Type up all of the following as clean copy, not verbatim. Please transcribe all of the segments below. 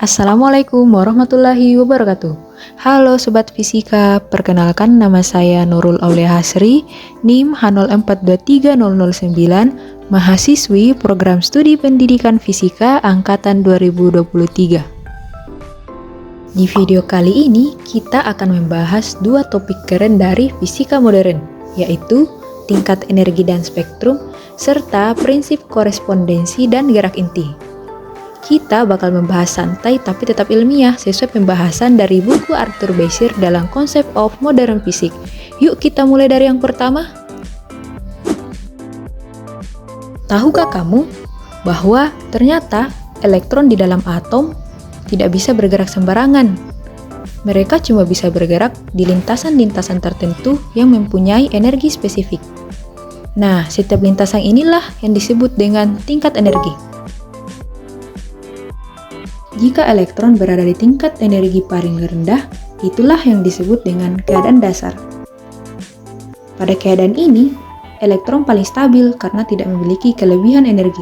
Assalamualaikum warahmatullahi wabarakatuh. Halo Sobat Fisika, perkenalkan nama saya Nurul Aulia Hasri, NIM H04230009, mahasiswi Program Studi Pendidikan Fisika Angkatan 2023. Di video kali ini, kita akan membahas dua topik keren dari fisika modern, yaitu tingkat energi dan spektrum, serta prinsip korespondensi dan gerak inti. Kita bakal membahas santai tapi tetap ilmiah sesuai pembahasan dari buku Arthur Basir dalam Concept of Modern Physics. Yuk kita mulai dari yang pertama. Tahukah kamu bahwa ternyata elektron di dalam atom tidak bisa bergerak sembarangan? Mereka cuma bisa bergerak di lintasan-lintasan tertentu yang mempunyai energi spesifik. Nah, setiap lintasan inilah yang disebut dengan tingkat energi. Jika elektron berada di tingkat energi paling rendah, itulah yang disebut dengan keadaan dasar. Pada keadaan ini, elektron paling stabil karena tidak memiliki kelebihan energi.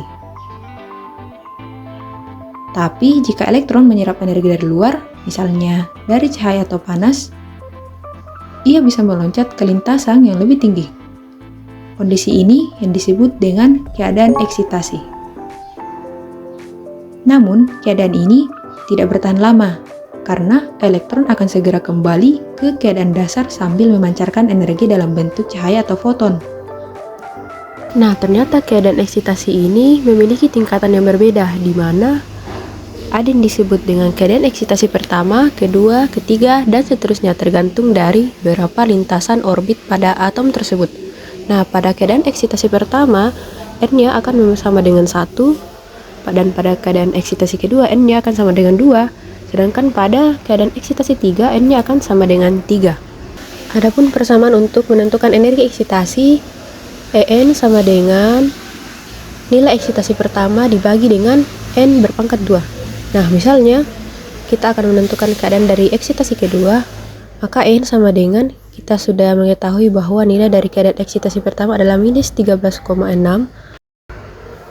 Tapi jika elektron menyerap energi dari luar, misalnya dari cahaya atau panas, ia bisa meloncat ke lintasan yang lebih tinggi. Kondisi ini yang disebut dengan keadaan eksitasi. Namun, keadaan ini tidak bertahan lama, karena elektron akan segera kembali ke keadaan dasar sambil memancarkan energi dalam bentuk cahaya atau foton. Nah, ternyata keadaan eksitasi ini memiliki tingkatan yang berbeda, di mana ada yang disebut dengan keadaan eksitasi pertama, kedua, ketiga, dan seterusnya tergantung dari berapa lintasan orbit pada atom tersebut. Nah, pada keadaan eksitasi pertama, N-nya akan sama dengan 1, dan pada keadaan eksitasi kedua N-nya akan sama dengan 2, sedangkan pada keadaan eksitasi 3 N-nya akan sama dengan 3. Adapun persamaan untuk menentukan energi eksitasi, En sama dengan nilai eksitasi pertama dibagi dengan N berpangkat 2. Nah, misalnya kita akan menentukan keadaan dari eksitasi kedua, maka N sama dengan, kita sudah mengetahui bahwa nilai dari keadaan eksitasi pertama adalah minus 13,6,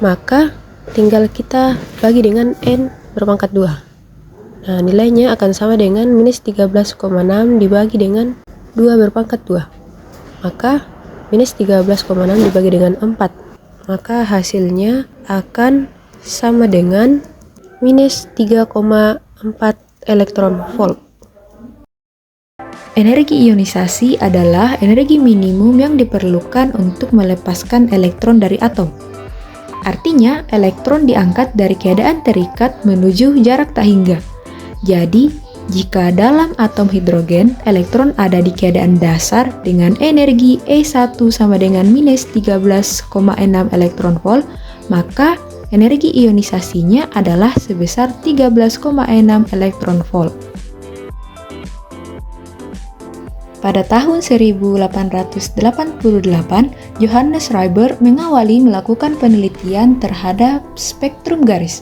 maka tinggal kita bagi dengan N berpangkat 2. Nah, nilainya akan sama dengan minus 13,6 dibagi dengan 2 berpangkat 2. Maka minus 13,6 dibagi dengan 4. Maka hasilnya akan sama dengan minus 3,4 elektron volt. Energi ionisasi adalah energi minimum yang diperlukan untuk melepaskan elektron dari atom. Artinya, elektron diangkat dari keadaan terikat menuju jarak tak hingga. Jadi, jika dalam atom hidrogen, elektron ada di keadaan dasar dengan energi E1 sama dengan minus 13,6 elektron volt, maka energi ionisasinya adalah sebesar 13,6 elektron volt. Pada tahun 1888, Johannes Rieber mengawali melakukan penelitian terhadap spektrum garis.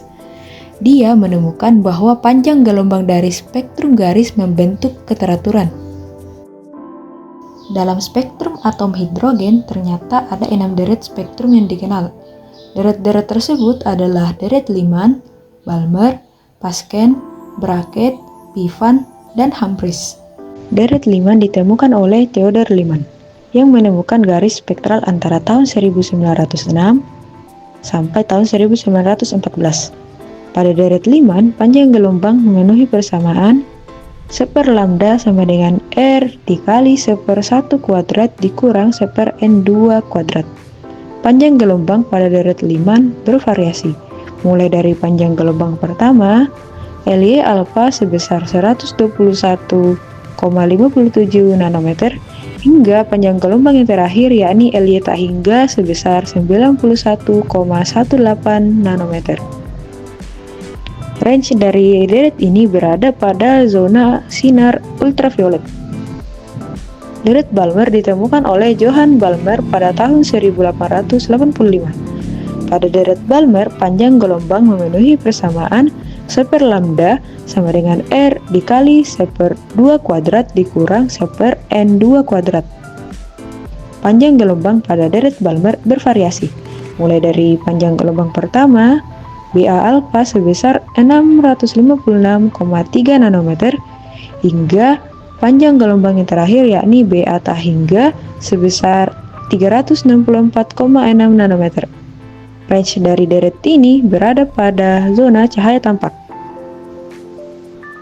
Dia menemukan bahwa panjang gelombang dari spektrum garis membentuk keteraturan. Dalam spektrum atom hidrogen ternyata ada 6 deret spektrum yang dikenal. Deret-deret tersebut adalah deret Lyman, Balmer, Paschen, Brackett, Pivan, dan Humphreys. Deret Lyman ditemukan oleh Theodor Lyman, yang menemukan garis spektral antara tahun 1906 sampai tahun 1914. Pada deret Lyman, panjang gelombang memenuhi persamaan 1 per lambda sama dengan R dikali 1 per 1 kuadrat dikurang 1 per N2 kuadrat. Panjang gelombang pada deret Lyman bervariasi, mulai dari panjang gelombang pertama, Ly alpha sebesar 121,57 nanometer, hingga panjang gelombang yang terakhir yakni Ly tak hingga sebesar 91,18 nanometer. Range dari deret ini berada pada zona sinar ultraviolet. Deret Balmer ditemukan oleh Johann Balmer pada tahun 1885. Pada deret Balmer, panjang gelombang memenuhi persamaan 1 per lambda sama dengan R dikali 1 per 2 kuadrat dikurang 1 per N2 kuadrat. Panjang gelombang pada deret Balmer bervariasi, mulai dari panjang gelombang pertama, Ba alpha sebesar 656,3 nanometer hingga panjang gelombang yang terakhir yakni Ba tak hingga sebesar 364,6 nanometer. Range dari deret ini berada pada zona cahaya tampak.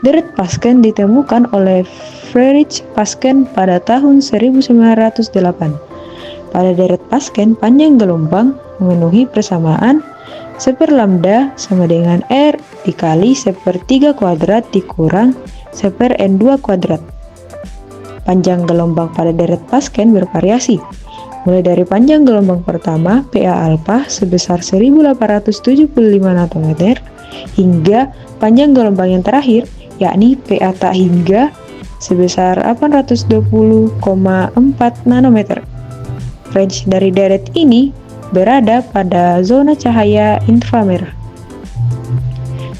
Deret Pasken ditemukan oleh Friedrich Pasken pada tahun 1908. Pada deret Pasken, panjang gelombang memenuhi persamaan 1 lambda sama dengan R dikali 1/3 kuadrat dikurang 1/n2 kuadrat. Panjang gelombang pada deret Pasken bervariasi, mulai dari panjang gelombang pertama Pa alpha sebesar 1875 nanometer hingga panjang gelombang yang terakhir yakni Pa tak hingga sebesar 820,4 nanometer. Range dari deret ini berada pada zona cahaya inframerah.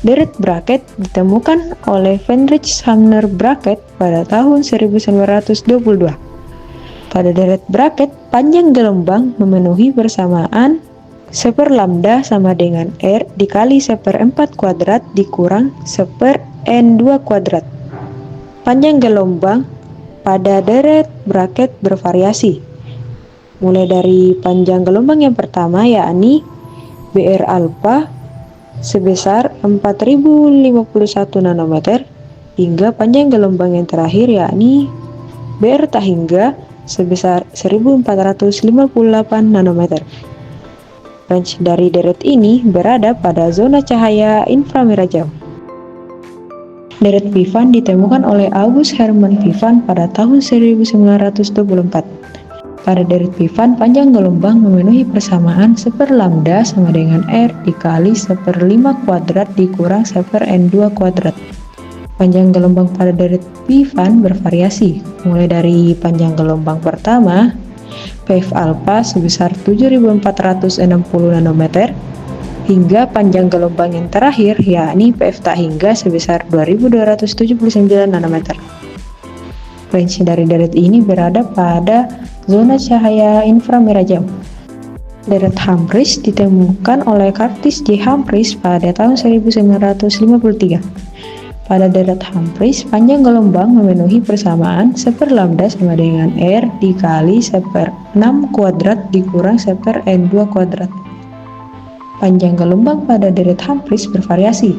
Deret Bracket ditemukan oleh Friedrich Hamner Bracket pada tahun 1922. Pada deret Bracket, panjang gelombang memenuhi persamaan 1 lambda sama dengan R dikali 1/4 kuadrat dikurang 1/n2 kuadrat. Panjang gelombang pada deret Bracket bervariasi, mulai dari panjang gelombang yang pertama yakni Br alpha sebesar 4051 nanometer hingga panjang gelombang yang terakhir yakni Br tak hingga sebesar 1458 nanometer. Range dari deret ini berada pada zona cahaya inframerah jauh. Deret Vivan ditemukan oleh August Hermann Vivan pada tahun 1924. Pada deret Vivan, panjang gelombang memenuhi persamaan 1 lambda sama dengan R dikali 1/5 kuadrat dikurang 1/n2 kuadrat. Panjang gelombang pada deret Vivan bervariasi, mulai dari panjang gelombang pertama Pf alpha sebesar 7460 nanometer hingga panjang gelombang yang terakhir yakni Pf tak hingga sebesar 2279 nanometer. Range dari deret ini berada pada zona cahaya inframerah jauh. Deret Humphreys ditemukan oleh Curtis J. Humphreys pada tahun 1953. Pada deret Humphreys, panjang gelombang memenuhi persamaan 1 lambda sama dengan R dikali 1/6 kuadrat dikurang 1/n2 kuadrat. Panjang gelombang pada deret Humphreys bervariasi,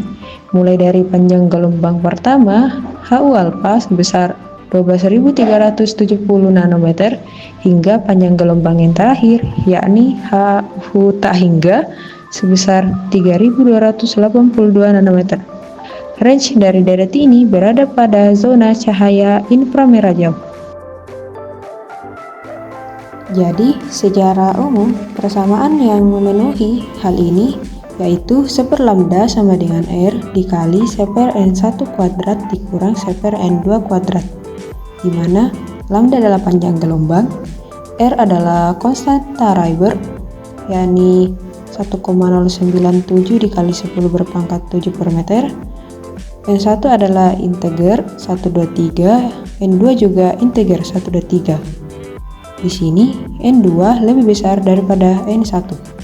mulai dari panjang gelombang pertama Hu alpha sebesar 12.370 nanometer hingga panjang gelombang yang terakhir yakni Hu tak hingga sebesar 3.282 nanometer. Range dari deret ini berada pada zona cahaya inframerah jauh. Jadi, secara umum, persamaan yang memenuhi hal ini yaitu 1 lambda sama dengan R dikali 1/n1 kuadrat dikurang 1/n2 kuadrat, di mana lambda adalah panjang gelombang, R adalah konstanta Rayberg, yakni 1,097 dikali 10 berpangkat 7 per meter, N1 adalah integer 123, N2 juga integer 123. Di sini N2 lebih besar daripada N1.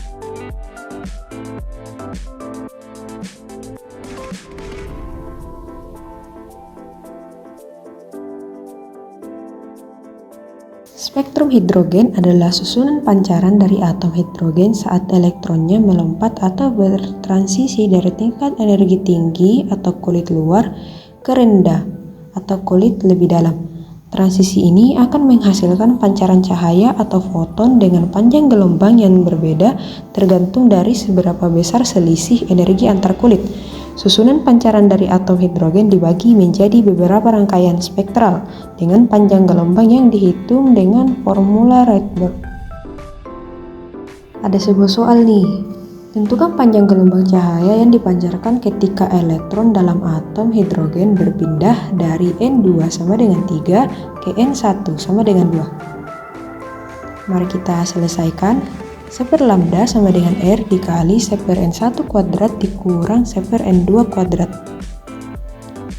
Spektrum hidrogen adalah susunan pancaran dari atom hidrogen saat elektronnya melompat atau bertransisi dari tingkat energi tinggi atau kulit luar ke rendah atau kulit lebih dalam. Transisi ini akan menghasilkan pancaran cahaya atau foton dengan panjang gelombang yang berbeda tergantung dari seberapa besar selisih energi antar kulit. Susunan pancaran dari atom hidrogen dibagi menjadi beberapa rangkaian spektral dengan panjang gelombang yang dihitung dengan formula Rydberg. Ada sebuah soal nih. Tentukan panjang gelombang cahaya yang dipancarkan ketika elektron dalam atom hidrogen berpindah dari N2 sama dengan 3 ke N1 sama dengan 2. Mari kita selesaikan. 1 lambda sama dengan R dikali 1/n1 kuadrat dikurang 1/n2 kuadrat.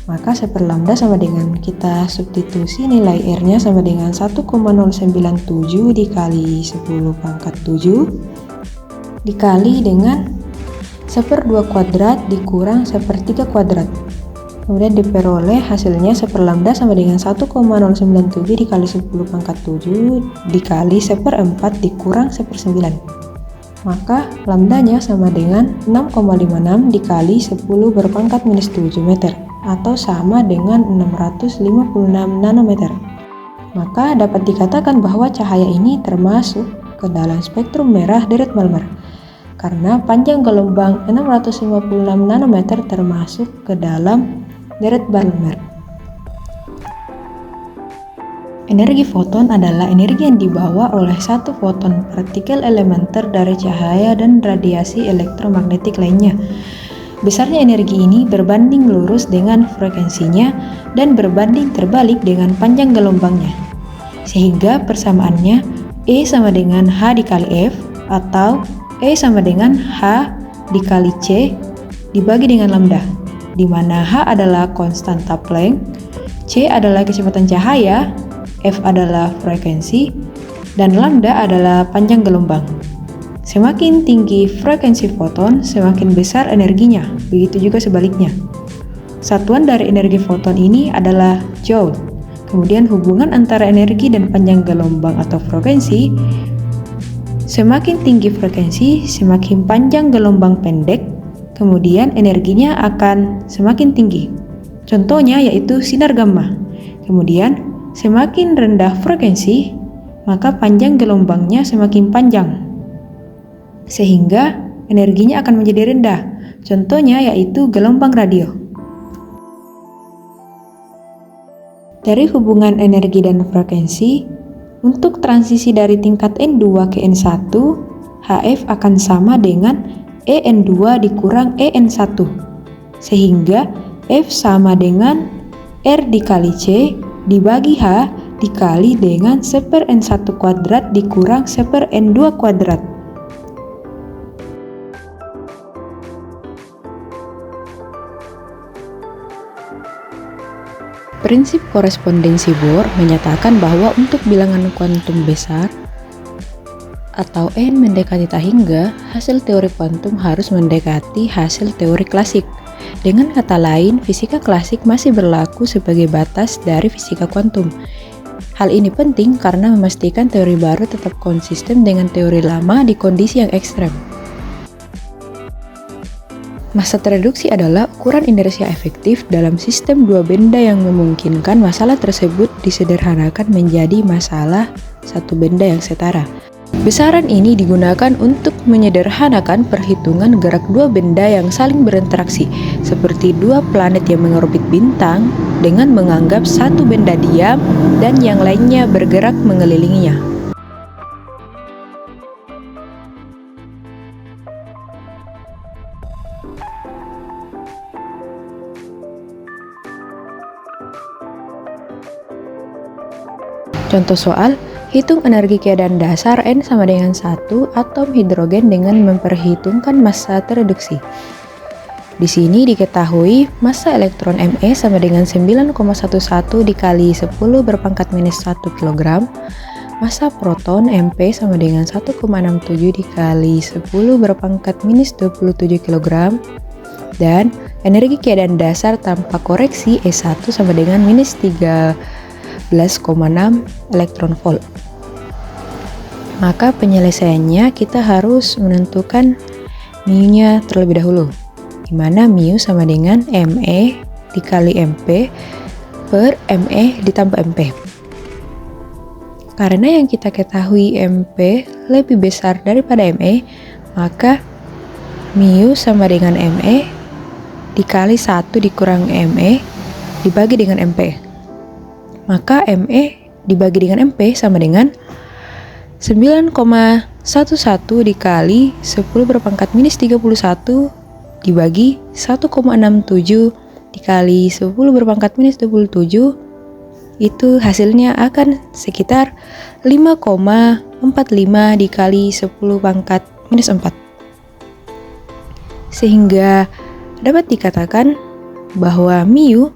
Maka 1 lambda sama dengan, kita substitusi nilai R-nya sama dengan 1,097 dikali 10 pangkat 7 dikali dengan 1/2 kuadrat dikurang 1/3 kuadrat. Kemudian diperoleh hasilnya 1 lambda sama dengan 1,097 dikali 10 pangkat 7 dikali 1/4 dikurang 1/9. Maka lambdanya sama dengan 6,56 dikali 10 berpangkat minus 7 meter atau sama dengan 656 nanometer. Maka dapat dikatakan bahwa cahaya ini termasuk ke dalam spektrum merah deret Balmer karena panjang gelombang 656 nanometer termasuk ke dalam deret Balmer. Energi foton adalah energi yang dibawa oleh satu foton partikel elementer dari cahaya dan radiasi elektromagnetik lainnya. Besarnya energi ini berbanding lurus dengan frekuensinya dan berbanding terbalik dengan panjang gelombangnya. Sehingga persamaannya E sama dengan H dikali F atau E sama dengan H dikali C dibagi dengan lambda, di mana H adalah konstanta Planck, C adalah kecepatan cahaya, F adalah frekuensi, dan lambda adalah panjang gelombang. Semakin tinggi frekuensi foton, semakin besar energinya, begitu juga sebaliknya. Satuan dari energi foton ini adalah joule. Kemudian hubungan antara energi dan panjang gelombang atau frekuensi, semakin tinggi frekuensi, semakin panjang gelombang pendek, kemudian energinya akan semakin tinggi. Contohnya yaitu sinar gamma. Kemudian semakin rendah frekuensi, maka panjang gelombangnya semakin panjang, sehingga energinya akan menjadi rendah. Contohnya yaitu gelombang radio. Dari hubungan energi dan frekuensi, untuk transisi dari tingkat N2 ke N1, HF akan sama dengan EN2 dikurang EN1, sehingga F sama dengan R dikali C dibagi H dikali dengan 1/N1 kuadrat dikurang 1/N2 kuadrat. Prinsip korespondensi Bohr menyatakan bahwa untuk bilangan kuantum besar atau n mendekati tak hingga, hasil teori kuantum harus mendekati hasil teori klasik. Dengan kata lain, fisika klasik masih berlaku sebagai batas dari fisika kuantum. Hal ini penting karena memastikan teori baru tetap konsisten dengan teori lama di kondisi yang ekstrem. Massa tereduksi adalah ukuran inersia efektif dalam sistem dua benda yang memungkinkan masalah tersebut disederhanakan menjadi masalah satu benda yang setara. Besaran ini digunakan untuk menyederhanakan perhitungan gerak dua benda yang saling berinteraksi, seperti dua planet yang mengorbit bintang dengan menganggap satu benda diam dan yang lainnya bergerak mengelilinginya. Contoh soal, hitung energi keadaan dasar N sama dengan 1 atom hidrogen dengan memperhitungkan massa tereduksi. Di sini diketahui massa elektron Me sama dengan 9,11 dikali 10 berpangkat minus 1 kg, massa proton Mp sama dengan 1,67 dikali 10 berpangkat minus 27 kg, dan energi keadaan dasar tanpa koreksi E1 sama dengan minus 13,6 elektron volt. Maka penyelesaiannya kita harus menentukan mu-nya terlebih dahulu, di mana mu sama dengan Me dikali Mp per Me ditambah Mp. Karena yang kita ketahui Mp lebih besar daripada Me, maka mu sama dengan Me dikali 1 dikurang Me dibagi dengan Mp. Maka Me dibagi dengan Mp sama dengan 9,11 dikali 10 berpangkat minus 31 dibagi 1,67 dikali 10 berpangkat minus 27, itu hasilnya akan sekitar 5,45 dikali 10 pangkat minus 4. Sehingga dapat dikatakan bahwa mu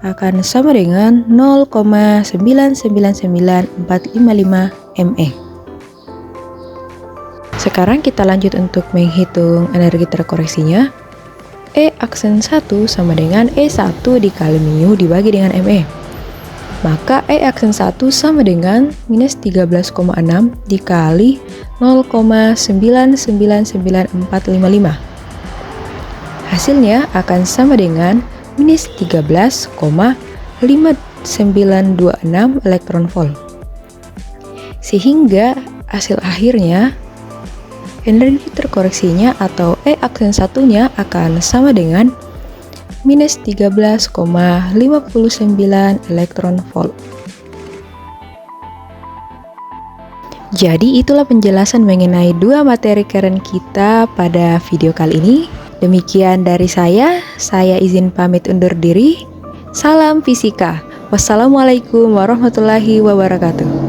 akan sama dengan 0,999455 Me. Sekarang kita lanjut untuk menghitung energi terkoreksinya. E aksen 1 sama dengan E1 dikali mu dibagi dengan ME. Maka E aksen 1 sama dengan minus 13,6 dikali 0,999455. Hasilnya akan sama dengan minus 13,5926 elektron volt. Sehingga hasil akhirnya energi terkoreksinya atau E aksen satunya akan sama dengan minus 13,59 elektron volt. Jadi itulah penjelasan mengenai dua materi keren kita pada video kali ini. Demikian dari saya izin pamit undur diri. Salam fisika. Wassalamualaikum warahmatullahi wabarakatuh.